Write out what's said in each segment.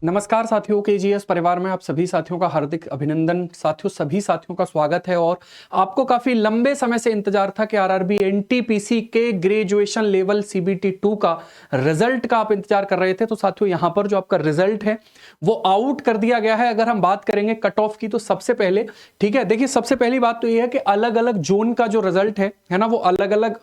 नमस्कार साथियों, केजीएस परिवार में आप सभी साथियों का हार्दिक अभिनंदन। साथियों, सभी साथियों का स्वागत है और आपको काफी लंबे समय से इंतजार था कि आरआरबी एनटीपीसी के ग्रेजुएशन लेवल सीबीटी 2 का रिजल्ट का आप इंतजार कर रहे थे। तो साथियों, यहां पर जो आपका रिजल्ट है वो आउट कर दिया गया है। अगर हम बात करेंगे कट ऑफ की तो सबसे पहले, ठीक है, देखिए सबसे पहली बात तो यह है कि अलग अलग जोन का जो रिजल्ट है ना, वो अलग अलग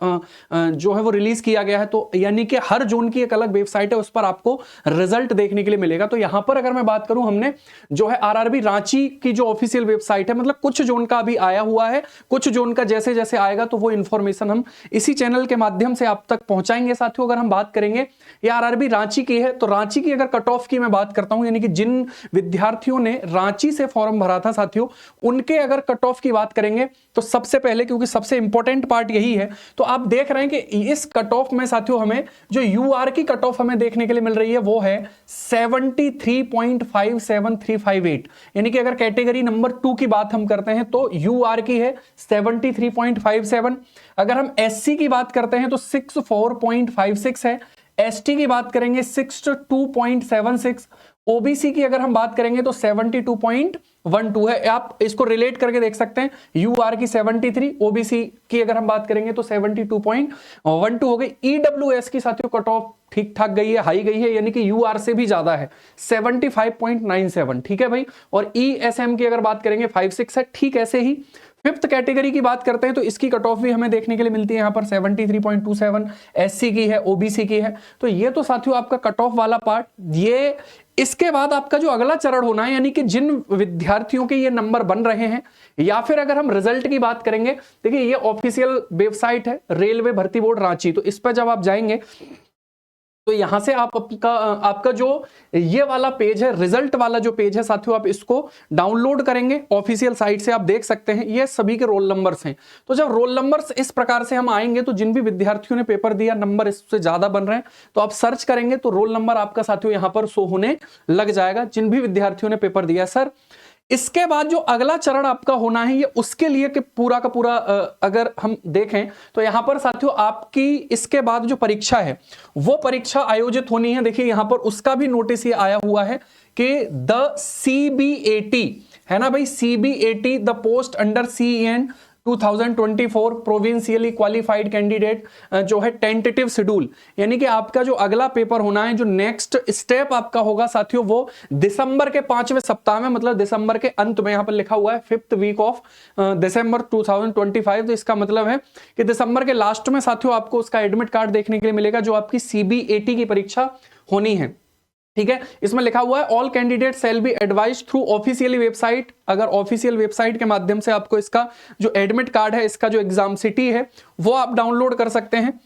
जो है वो रिलीज किया गया है। तो यानी कि हर जोन की एक अलग वेबसाइट है, उस पर आपको रिजल्ट देखने के लिए मिलेगा। तो यहां पर अगर मैं बात करूं, हमने जो है आरआरबी रांची की जो ऑफिशियल वेबसाइट है, मतलब कुछ जोन का अभी आया हुआ है, कुछ जोन का जैसे जैसे आएगा तो वो इंफॉर्मेशन हम इसी चैनल के माध्यम से आप तक पहुंचाएंगे। साथियों, अगर हम बात करेंगे ये आरआरबी रांची की है, तो रांची की अगर कट ऑफ की मैं बात करता हूं, यानी कि जिन विद्यार्थियों ने रांची से फॉर्म भरा था साथियों, उनके अगर कट ऑफ की बात करेंगे तो सबसे पहले, क्योंकि सबसे इंपॉर्टेंट पार्ट यही है, तो आप देख रहे हैं कि इस कट ऑफ में साथियों हमें जो यूआर की कट ऑफ हमें देखने के लिए मिल रही है वो है 73.57358। यानी कि अगर कैटेगरी नंबर 2 की बात हम करते हैं तो यूआर की है 73.57। अगर हम एससी की बात करते हैं तो 64.56 है। एसटी की बात करेंगे 62.76। ओबीसी की अगर हम बात करेंगे तो 72.12 है। आप इसको रिलेट करके देख सकते हैं, यूआर की 73, ओबीसी की अगर हम बात करेंगे तो 72.12 हो गई। ईडब्ल्यूएस की साथियों कट ऑफ ठीक ठाक गई है, हाई गई है, यानी कि यूआर से भी ज्यादा है, 75.97, ठीक है भाई। और ईएसएम की अगर बात करेंगे 56 है, ठीक ऐसे ही। फिफ्थ कैटेगरी की बात करते हैं तो इसकी कट ऑफ भी हमें देखने के लिए मिलती है, यहां पर 73.27 एससी की है, ओबीसी की है। तो ये तो साथियों आपका कट ऑफ वाला पार्ट। ये इसके बाद आपका जो अगला चरण होना है, यानी कि जिन विद्यार्थियों के ये नंबर बन रहे हैं, या फिर अगर हम रिजल्ट की बात करेंगे, देखिए ये ऑफिशियल वेबसाइट है रेलवे भर्ती बोर्ड रांची। तो इस पर जब आप जाएंगे तो यहां से आपका जो ये वाला पेज है, रिजल्ट वाला जो पेज है साथियों, आप इसको डाउनलोड करेंगे ऑफिशियल साइट से, आप देख सकते हैं ये सभी के रोल नंबर्स हैं। तो जब रोल नंबर्स इस प्रकार से हम आएंगे तो जिन भी विद्यार्थियों ने पेपर दिया, नंबर इससे ज्यादा बन रहे हैं, तो आप सर्च करेंगे तो रोल नंबर आपका साथियों यहां पर शो होने लग जाएगा, जिन भी विद्यार्थियों ने पेपर दिया। सर, इसके बाद जो अगला चरण आपका होना है, ये उसके लिए कि पूरा का पूरा अगर हम देखें तो यहां पर साथियों आपकी इसके बाद जो परीक्षा है वो परीक्षा आयोजित होनी है। देखिए यहां पर उसका भी नोटिस ये आया हुआ है कि द सीबीएटी है ना भाई, CBAT the post under CN 2024 provincially qualified candidate जो है टेंटेटिव शेड्यूल, यानी कि आपका जो अगला पेपर होना है, जो नेक्स्ट स्टेप आपका होगा साथियों, वो दिसंबर के 5वें सप्ताह में, मतलब दिसंबर के अंत में, यहां पर लिखा हुआ है 5th वीक ऑफ दिसंबर 2025। तो इसका मतलब है कि दिसंबर के लास्ट में साथियों आपको उसका एडमिट कार्ड देखने के लिए मिलेगा, जो आपकी सीबीएटी की परीक्षा होनी है, ठीक है। इसमें लिखा हुआ है all candidate shall be advised through official website. अगर ऑफिशियल वेबसाइट के माध्यम से आपको इसका जो एडमिट कार्ड है, इसका जो एग्जाम सिटी है, वो आप डाउनलोड कर सकते हैं।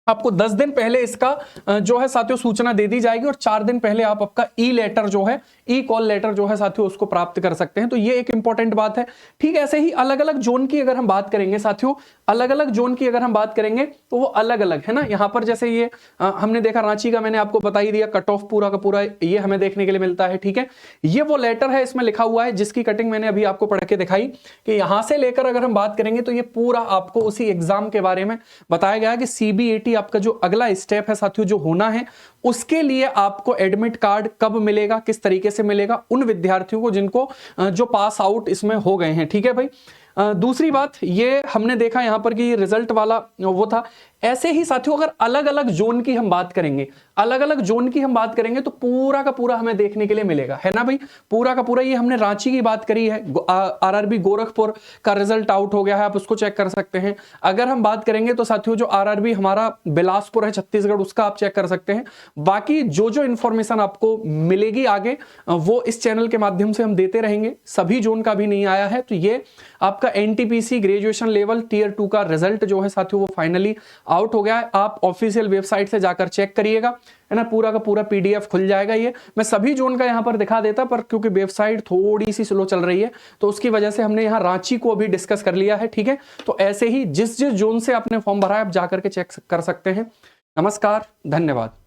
आपको 10 दिन पहले इसका जो है साथियों सूचना दे दी जाएगी और 4 दिन पहले आप आपका ई लेटर जो है, ई कॉल लेटर जो है साथियों, उसको प्राप्त कर सकते हैं। तो ये एक इंपॉर्टेंट बात है। ठीक ऐसे ही अलग अलग जोन की अगर हम बात करेंगे साथियों, अलग अलग जोन की अगर हम बात करेंगे तो वो अलग अलग है ना। यहां पर जैसे ये हमने देखा रांची का, मैंने आपको बता ही दिया, कट ऑफ पूरा का पूरा ये हमें देखने के लिए मिलता है, ठीक है। ये वो लेटर है, इसमें लिखा हुआ है, जिसकी कटिंग मैंने अभी आपको पढ़ के दिखाई, कि यहां से लेकर अगर हम बात करेंगे तो ये पूरा आपको उसी एग्जाम के बारे में बताया गया है कि सीबीएटी आपका जो अगला स्टेप है साथियों जो होना है, उसके लिए आपको एडमिट कार्ड कब मिलेगा, किस तरीके से मिलेगा, उन विद्यार्थियों को जिनको जो पास आउट इसमें हो गए हैं, ठीक है भाई। दूसरी बात ये हमने देखा यहां पर कि रिजल्ट वाला वो था। ऐसे ही साथियों अगर अलग अलग जोन की हम बात करेंगे, अलग अलग जोन की हम बात करेंगे तो पूरा का पूरा हमें देखने के लिए मिलेगा, है ना भाई। पूरा का पूरा, ये हमने रांची की बात करी है, आरआरबी गोरखपुर का रिजल्ट आउट हो गया है, आप उसको चेक कर सकते हैं। अगर हम बात करेंगे तो साथियों जो आरआरबी हमारा बिलासपुर है छत्तीसगढ़, उसका आप चेक कर सकते हैं। बाकी जो जो इंफॉर्मेशन आपको मिलेगी आगे, वो इस चैनल के माध्यम से हम देते रहेंगे। सभी जोन का भी नहीं आया है, तो ये आपका एनटीपीसी ग्रेजुएशन लेवल टियर 2 का रिजल्ट जो है साथियों वो फाइनली आउट हो गया है। आप ऑफिशियल वेबसाइट से जाकर चेक करिएगा, है ना, पूरा का पूरा पीडीएफ खुल जाएगा। ये मैं सभी जोन का यहां पर दिखा देता, पर क्योंकि वेबसाइट थोड़ी सी स्लो चल रही है तो उसकी वजह से हमने यहां रांची को अभी डिस्कस कर लिया है, ठीक है। तो ऐसे ही जिस जिस जोन से आपने फॉर्म भरा है आप जाकर के चेक कर सकते हैं। नमस्कार, धन्यवाद।